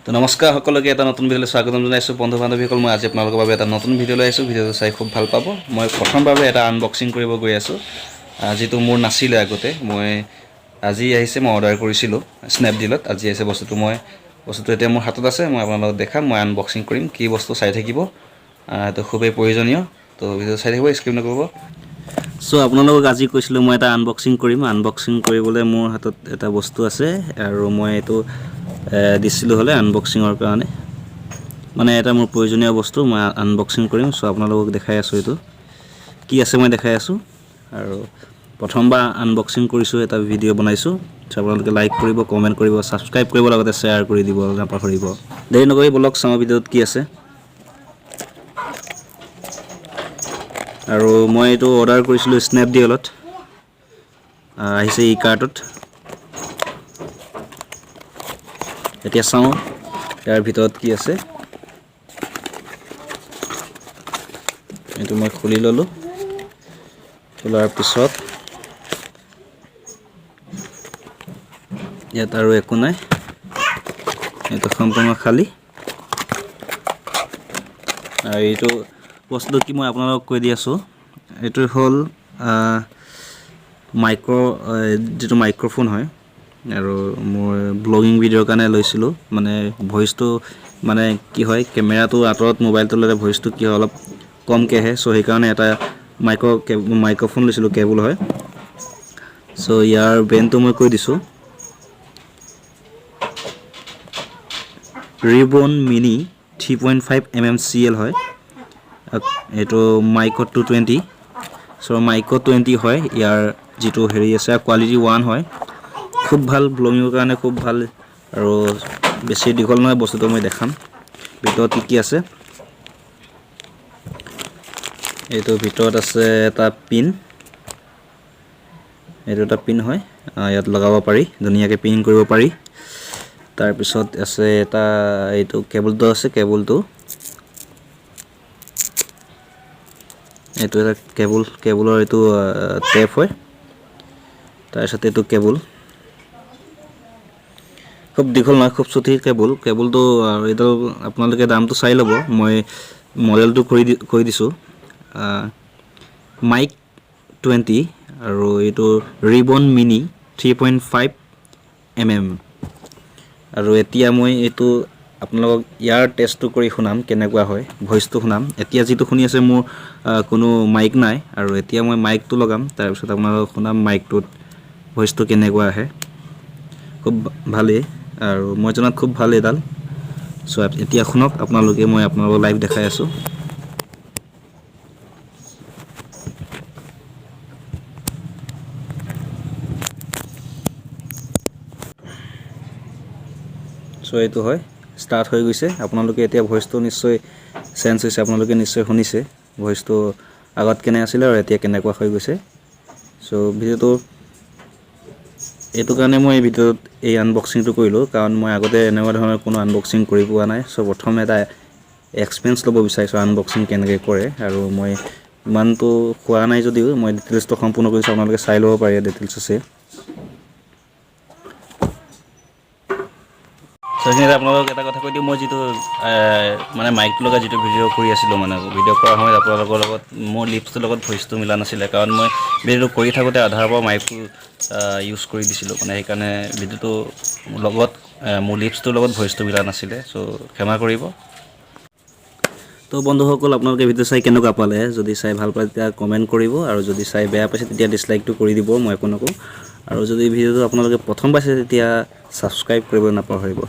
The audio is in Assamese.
তো নমস্কাৰ সকলোকে এটা নতুন ভিডিঅ'লৈ স্বাগতম জনাইছোঁ বন্ধু বান্ধৱীসকল। মই আজি আপোনালোকৰ বাবে এটা নতুন ভিডিঅ' লৈ আহিছোঁ। ভিডিঅ'টো চাই খুব ভাল পাব। মই প্ৰথমবাৰ এটা আনবক্সিং কৰিব গৈ আছোঁ, যিটো মোৰ নাছিলে আগতে। মই আজি আহিছে, মই অৰ্ডাৰ কৰিছিলোঁ স্নেপডিলত। আজি আহিছে বস্তুটো এতিয়া মোৰ হাতত আছে। মই আপোনালোকক দেখাম, মই আনবক্সিং কৰিম। কি বস্তু চাই থাকিব, এইটো খুবেই প্ৰয়োজনীয়। তো ভিডিঅ'টো চাই থাকিব, স্কিপ নকৰিব। চ' আপোনালোকক আজি কৈছিলোঁ মই এটা আনবক্সিং কৰিম। আনবক্সিং কৰিবলৈ মোৰ হাতত এটা বস্তু আছে আৰু মই এইটো দিছিলোঁ হ'লে আনবক্সিঙৰ কাৰণে, মানে এটা মোৰ প্ৰয়োজনীয় বস্তু মই আনবক্সিং কৰিম। চ' আপোনালোকক দেখাই আছোঁ এইটো কি আছে, মই দেখাই আছোঁ। আৰু প্ৰথমবাৰ আনবক্সিং কৰিছোঁ, এটা ভিডিঅ' বনাইছোঁ। চ' আপোনালোকে লাইক কৰিব, কমেণ্ট কৰিব, ছাবস্ক্ৰাইব কৰিব, লগতে শ্বেয়াৰ কৰি দিব নাপাহৰিব। দেৰি নকৰি বলক চাওঁ ভিডিঅ'ত কি আছে। আৰু মই এইটো অৰ্ডাৰ কৰিছিলোঁ স্নেপডিলত, আহিছে ই কাৰ্টত। এতিয়া চাওঁ ইয়াৰ ভিতৰত কি আছে। এইটো মই খুলি ল'লোঁ। খোলাৰ পিছত ইয়াত আৰু একো নাই, এইটো সম্পূৰ্ণ খালী। আৰু এইটো বস্তুটো কি মই আপোনালোকক কৈ দি আছোঁ। এইটো হ'ল যিটো মাইক্ৰ'ফোন হয়, আৰু মই ব্লগিং ভিডিঅ'ৰ কাৰণে লৈছিলোঁ। মানে ভইচটো মানে কি হয়, কেমেৰাটো আঁতৰত মোবাইলটো ল'লে ভইচটো কি হয় অলপ কমকৈ আহে। চ' সেইকাৰণে এটা মাইক্ৰ'ফোন লৈছিলোঁ, কেবুল হয়। চ' ইয়াৰ ব্ৰেণ্ডটো মই কৈ দিছোঁ, ৰিবন মিনি 3.5 mm CL হয়। এইটো মাইক্ৰ' 220। চ' মাইক্ৰ' 20 হয় ইয়াৰ যিটো হেৰি আছে, কোৱালিটি 1 হয়। খুব ভাল, ব্লগিঙৰ কাৰণে খুব ভাল। আৰু বেছি দীঘল নহয়, বস্তুটো মই দেখাম ভিতৰত কি আছে। এইটোৰ ভিতৰত আছে এটা পিন। এইটো এটা পিন হয়, ইয়াত লগাব পাৰি, ধুনীয়াকৈ পিন কৰিব পাৰি। তাৰপিছত আছে এটা এইটো কেবুলটো আছে, এইটো এটা কেবুলৰ এইটো টেপ হয়। তাৰপিছত এইটো কেবুল খুব দীঘল নহয়, খুব চুটি কেবুলটো। এইটো আপোনালোকে দামটো চাই ল'ব, মই মডেলটো কৈ দিছোঁ, মাইক 20। আৰু এইটো ৰিবন মিনি 3.5 mm। আৰু এতিয়া মই এইটো আপোনালোকক ইয়াৰ টেষ্টটো কৰি শুনাম, কেনেকুৱা হয়, ভইচটো শুনাম। এতিয়া যিটো শুনি আছে, মোৰ কোনো মাইক নাই। আৰু এতিয়া মই মাইকটো লগাম, তাৰপিছত আপোনালোকক শুনাম মাইকটোত ভইচটো কেনেকুৱা আহে। খুব ভালেই, আৰু মই জনাত খুব ভাল এইডাল। চ' এতিয়া শুনক আপোনালোকে, মই আপোনালোকক লাইভ দেখাই আছোঁ। চ' এইটো হয়, ষ্টাৰ্ট হৈ গৈছে। আপোনালোকে এতিয়া ভইচটো নিশ্চয় চেঞ্জ হৈছে, আপোনালোকে নিশ্চয় শুনিছে ভইচটো আগত কেনে আছিলে আৰু এতিয়া কেনেকুৱা হৈ গৈছে। চ' ভিডিঅ'টো এইটো কাৰণে মই এই ভিডিঅ'ত এই আনবক্সিংটো কৰিলোঁ, কাৰণ মই আগতে এনেকুৱা ধৰণৰ কোনো আনবক্সিং কৰি পোৱা নাই। চ' প্ৰথম এটা এক্সপিৰিয়েঞ্চ ল'ব বিচাৰিছোঁ আনবক্সিং কেনেকৈ কৰে। আৰু মই ইমানটো হোৱা নাই যদিও মই ডিটেইলছটো সম্পূৰ্ণ কৰিছোঁ, আপোনালোকে চাই ল'ব পাৰে, ডিটেইলছ আছে। সেইখিনিতে আপোনালোকক এটা কথা কৈ দিওঁ, মই যিটো মানে মাইকটো লগা যিটো ভিডিঅ' কৰি আছিলোঁ, মানে ভিডিঅ' কৰাৰ সময়ত আপোনালোকৰ লগত মোৰ লিপছটোৰ লগত ভইচটো মিলা নাছিলে। কাৰণ মই ভিডিঅ'টো কৰি থাকোঁতে আধাৰৰ পৰা মাইকটো ইউজ কৰি দিছিলোঁ, মানে সেইকাৰণে ভিডিঅ'টো লগত মোৰ লিপছটোৰ লগত ভইচটো মিলা নাছিলে। চ' ক্ষমা কৰিব। তো বন্ধুসকল, আপোনালোকে ভিডিঅ' চাই কেনেকুৱা পালে? যদি চাই ভাল পায় তেতিয়া কমেণ্ট কৰিব, আৰু যদি চাই বেয়া পাইছে তেতিয়া ডিছলাইকটো কৰি দিব, মই একো নকওঁ। আৰু যদি ভিডিঅ'টো আপোনালোকে প্ৰথম পাইছে তেতিয়া ছাবস্ক্ৰাইব কৰিবলৈ নাপাহৰিব।